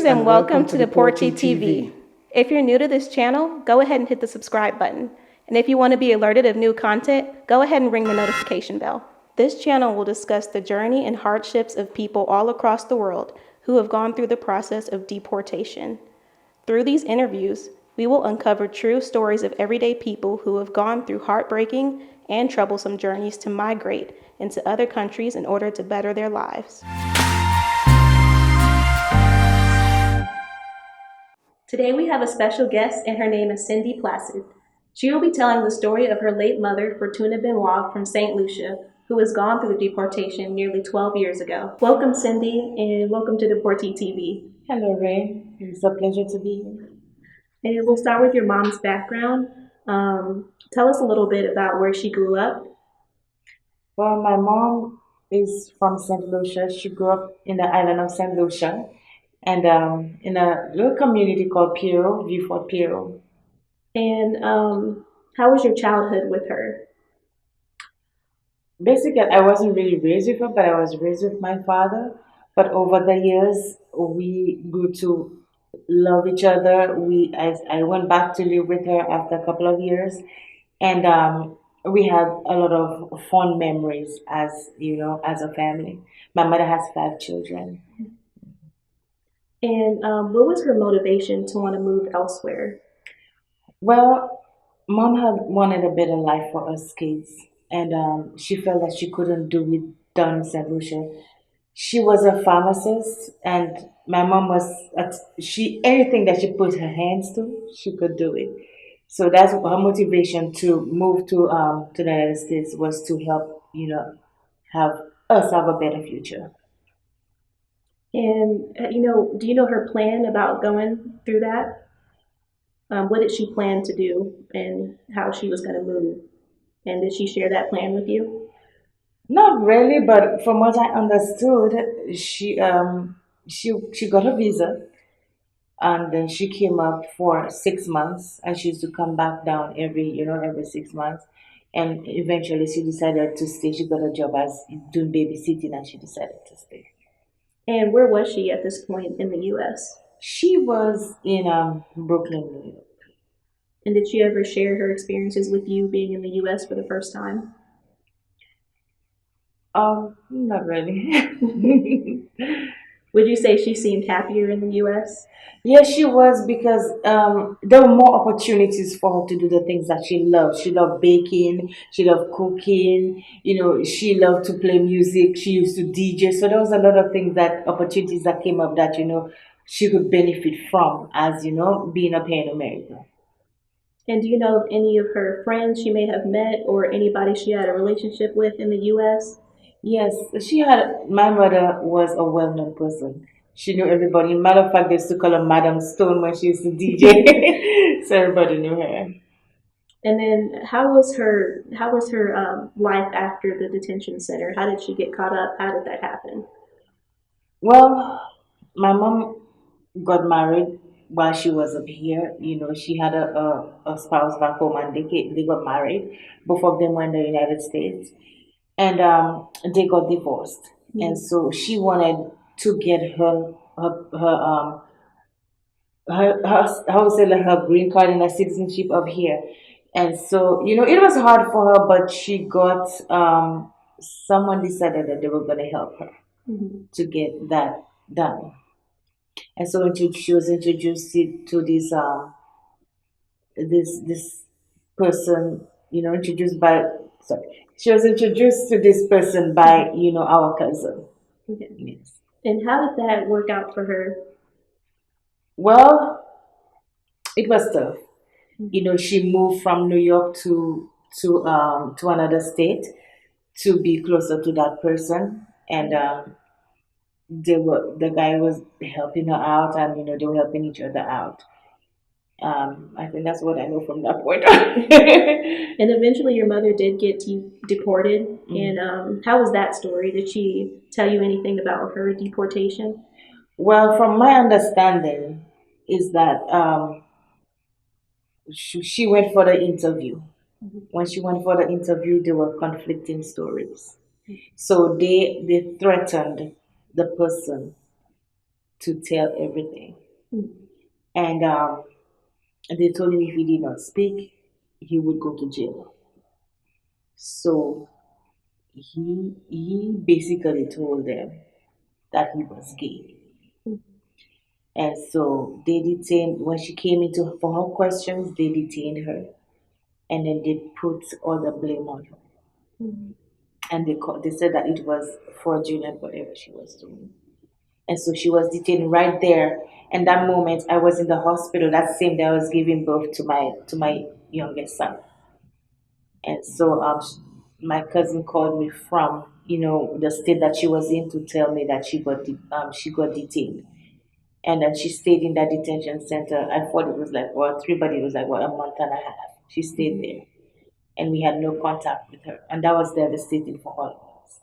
Greetings and welcome to Deportee TV. If you're new to this channel, go ahead and hit the subscribe button. And if you want to be alerted of new content, go ahead and ring the notification bell. This channel will discuss the journey and hardships of people all across the world who have gone through the process of deportation. Through these interviews, we will uncover true stories of everyday people who have gone through heartbreaking and troublesome journeys to migrate into other countries in order to better their lives. Today we have a special guest, and her name is Cindy Placid. She will be telling the story of her late mother, Fortuna Benoit from St. Lucia, who has gone through deportation nearly 12 years ago. Welcome, Cindy, and welcome to Deportee TV. Hello, Ray. It's a pleasure to be here. And we'll start with your mom's background. Tell us a little bit about where she grew up. Well, my mom is from St. Lucia. She grew up in the island of St. Lucia and in a little community called Piero, Vieux Piero. And how was your childhood with her? Basically, I wasn't really raised with her, but I was raised with my father. But over the years, we grew to love each other. I went back to live with her after a couple of years, and we had a lot of fond memories as as a family. My mother has 5 children. And what was her motivation to want to move elsewhere? Well, mom had wanted a better life for us kids, and she felt that she couldn't do it down in St. Lucia. She was a pharmacist, and my mom was she anything that she put her hands to, she could do it. So that's her motivation to move to the United States was to help have us have a better future. And do you know her plan about going through that? What did she plan to do, and how she was going to move? And did she share that plan with you? Not really, but from what I understood, she got a visa, and then she came up for 6 months, and she used to come back down every 6 months, and eventually she decided to stay. She got a job as doing babysitting, and she decided to stay. And where was she at this point in the U.S.? She was in Brooklyn, New York. And did she ever share her experiences with you being in the U.S. for the first time? Not really. Would you say she seemed happier in the U.S.? Yes, she was because there were more opportunities for her to do the things that she loved. She loved baking, she loved cooking, she loved to play music, she used to DJ. So there was a lot of opportunities that came up that, she could benefit from as, being up here in America. And do you know of any of her friends she may have met or anybody she had a relationship with in the U.S.? Yes, my mother was a well-known person. She knew everybody. Matter of fact, they used to call her Madam Stone when she used to DJ. So everybody knew her. And then how was her life after the detention center? How did she get caught up? How did that happen? Well, my mom got married while she was up here. She had a spouse back home, and they got married. Both of them were in the United States, and they got divorced. And so she wanted to get her green card and her citizenship up here. And so it was hard for her, but she got someone decided that they were going to help her to get that done. And so when she was introduced to this person, introduced by sorry, she was introduced to this person by our cousin. Okay. Yes. And how did that work out for her? Well, it was tough. She moved from New York to another state to be closer to that person, and the guy was helping her out, and they were helping each other out. I think that's what I know from that point on. And eventually your mother did get deported. Mm. And how was that story? Did she tell you anything about her deportation? Well, from my understanding, is that she went for the interview. When she went for the interview, there were conflicting stories. So they threatened the person to tell everything. And they told him if he did not speak, he would go to jail. So he basically told them that he was gay. And so they detained, when she came into for her questions, they detained her and then they put all the blame on her. And they said that it was fraudulent, whatever she was doing. And so she was detained right there. And that moment, I was in the hospital. That same day, I was giving birth to my youngest son. And so my cousin called me from the state that she was in to tell me that she got detained. And then she stayed in that detention center. I thought it was like, well, three, but it was like, what, a month and a half. She stayed there. And we had no contact with her. And that was devastating for all of us.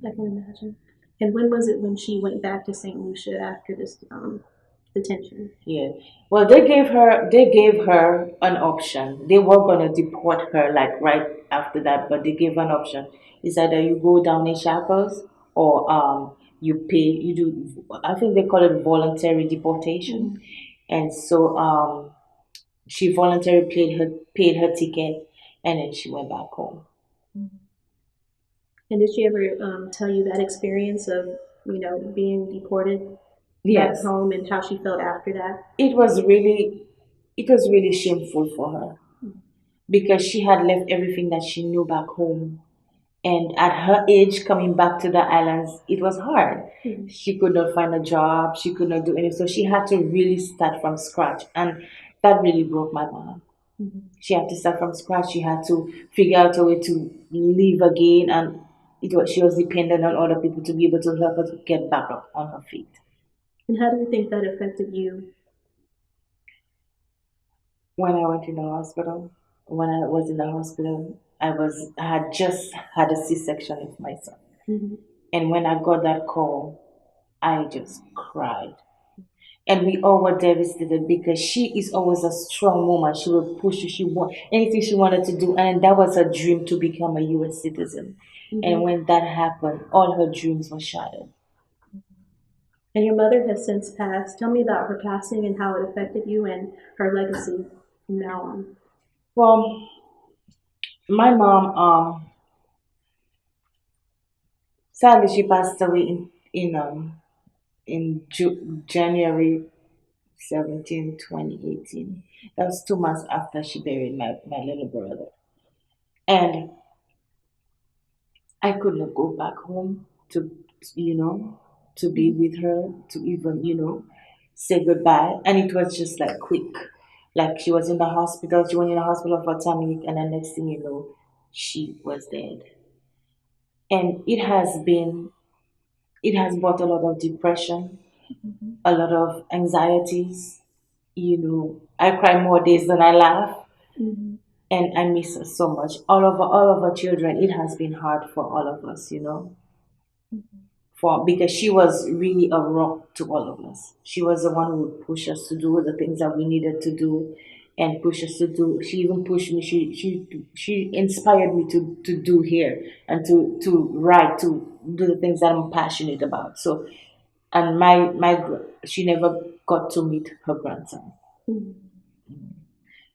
I can imagine. And when was it when she went back to St. Lucia after this detention? Yeah. Well, they gave her an option. They were gonna deport her like right after that, but they gave her an option. It's either you go down in shackles or you pay. You do. I think they call it voluntary deportation. And so she voluntarily paid her ticket, and then she went back home. And did she ever tell you that experience of being deported back Yes, home and how she felt after that? it was really shameful for her because she had left everything that she knew back home. And at her age, coming back to the islands, it was hard. She could not find a job. She could not do anything. So she had to really start from scratch. And that really broke my mom. She had to start from scratch. She had to figure out a way to live again. And she was dependent on other people to be able to help her to get back up on her feet. And how do you think that affected you? When I went in the hospital, when I was in the hospital, I had just had a C-section of my son. And when I got that call, I just cried. And we all were devastated because she is always a strong woman. She will push you. She want anything she wanted to do, and that was her dream to become a U.S. citizen. And when that happened, all her dreams were shattered. And your mother has since passed. Tell me about her passing and how it affected you and her legacy from now on. Well, my mom, sadly, she passed away in January 17, 2018. That was 2 months after she buried my little brother. And I could not go back home you know, to be with her, to even, say goodbye. And it was just like quick. Like she was in the hospital, she went in the hospital for 10 minutes, and the next thing you know, she was dead. And it has brought a lot of depression, a lot of anxieties. I cry more days than I laugh, and I miss her so much. All of our children, it has been hard for all of us. For because she was really a rock to all of us. She was the one who would push us to do the things that we needed to do, and push us to do. She even pushed me. She inspired me to do here and to write, to do the things that I'm passionate about. So, and she never got to meet her grandson.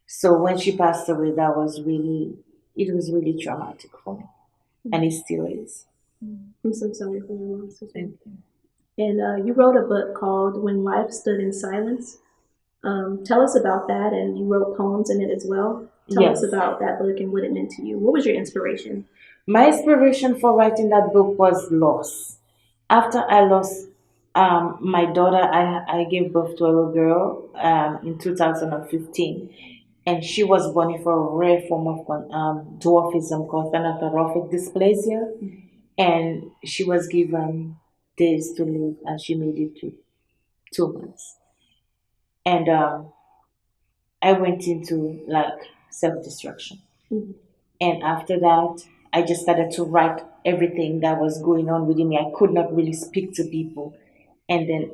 So when she passed away, it was really traumatic for me, and it still is. I'm so sorry for your loss. And you wrote a book called When Life Stood in Silence. Tell us about that, and you wrote poems in it as well. Tell us Yes. about that book and what it meant to you. What was your inspiration? My inspiration for writing that book was loss. After I lost my daughter, I gave birth to a little girl in 2015. And she was born for a rare form of dwarfism called thanatorophic dysplasia. And she was given days to live, and she made it to 2 months. And I went into like self destruction. And after that, I just started to write everything that was going on within me. I could not really speak to people. And then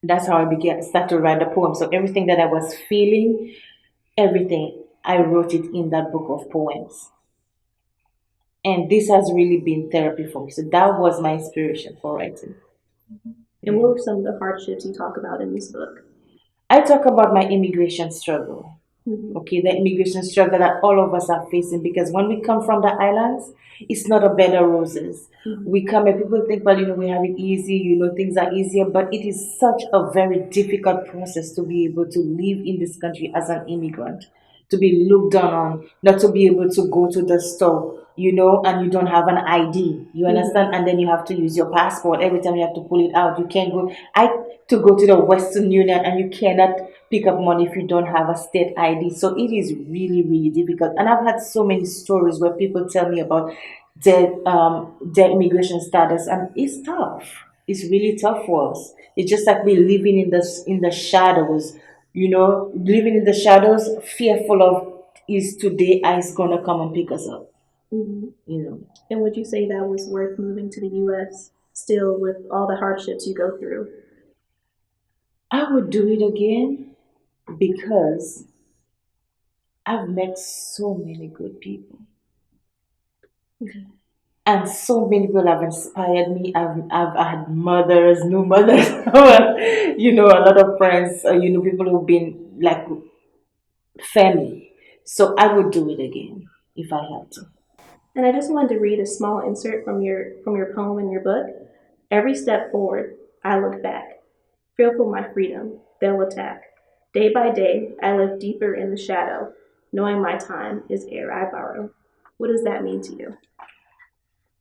that's how I began start to write the poem. So everything that I was feeling, everything, I wrote it in that book of poems. And this has really been therapy for me. So that was my inspiration for writing. And what were some of the hardships you talk about in this book? I talk about my immigration struggle. Mhm. Okay, the immigration struggle that all of us are facing, because when we come from the islands, it's not a bed of roses. We come and people think, well, we have it easy, things are easier, but it is such a very difficult process to be able to live in this country as an immigrant, to be looked down on, not to be able to go to the store, and you don't have an ID. You understand? And then you have to use your passport. Every time you have to pull it out. You can't go. To go to the Western Union, and you cannot pick up money if you don't have a state ID. So it is really, really difficult. And I've had so many stories where people tell me about their immigration status, and it's tough. It's really tough for us. It's just like we're living in the shadows, living in the shadows, fearful of, is today ICE gonna come and pick us up? And would you say that was worth moving to the U.S. still with all the hardships you go through? I would do it again because I've met so many good people. And so many people have inspired me. I've had mothers, new mothers, a lot of friends, people who've been like family. So I would do it again if I had to. And I just wanted to read a small insert from your poem in your book. Every step forward, I look back, fearful my freedom, they'll attack. Day by day, I live deeper in the shadow, knowing my time is air I borrow. What does that mean to you?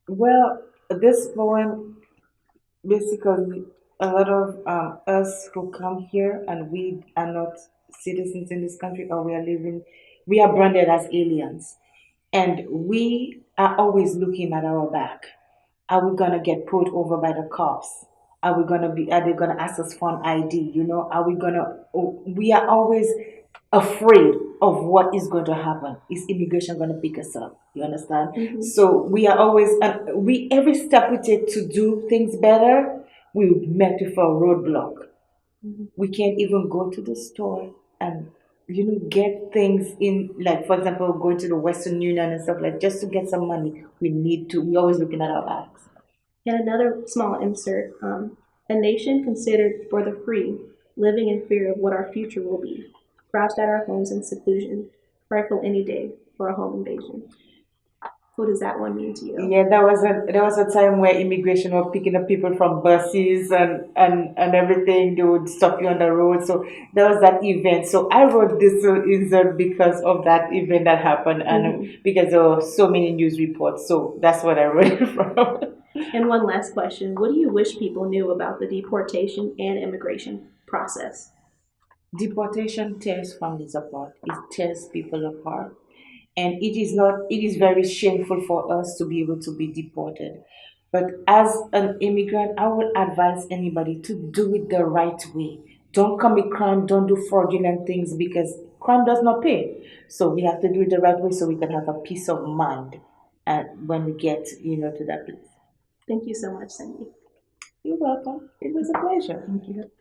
Well, this poem basically, a lot of us who come here and we are not citizens in this country, or we are branded as aliens, and we are always looking at our back. Are we gonna get pulled over by the cops? Are they gonna ask us for an ID? Are we gonna? We are always afraid of what is going to happen. Is immigration going to pick us up? You understand? So we are always, and we every step we take to do things better, we met with a roadblock. We can't even go to the store and get things in, like for example going to the Western Union and stuff, like just to get some money. We always looking at our bags. And another small insert, a nation considered for the free, living in fear of what our future will be, crouched at our homes in seclusion, frightful any day for a home invasion. What does that one mean to you? Yeah, there was a time where immigration were picking up people from buses and everything. They would stop you on the road. So there was that event. So I wrote this insert because of that event that happened, and because there were so many news reports. So that's what I wrote it from. And one last question. What do you wish people knew about the deportation and immigration process? Deportation tears families apart. It tears people apart. And it is very shameful for us to be able to be deported. But as an immigrant, I would advise anybody to do it the right way. Don't commit crime, don't do fraudulent things, because crime does not pay. So we have to do it the right way so we can have a peace of mind and when we get, to that place. Thank you so much, Cindy. You're welcome. It was a pleasure. Thank you.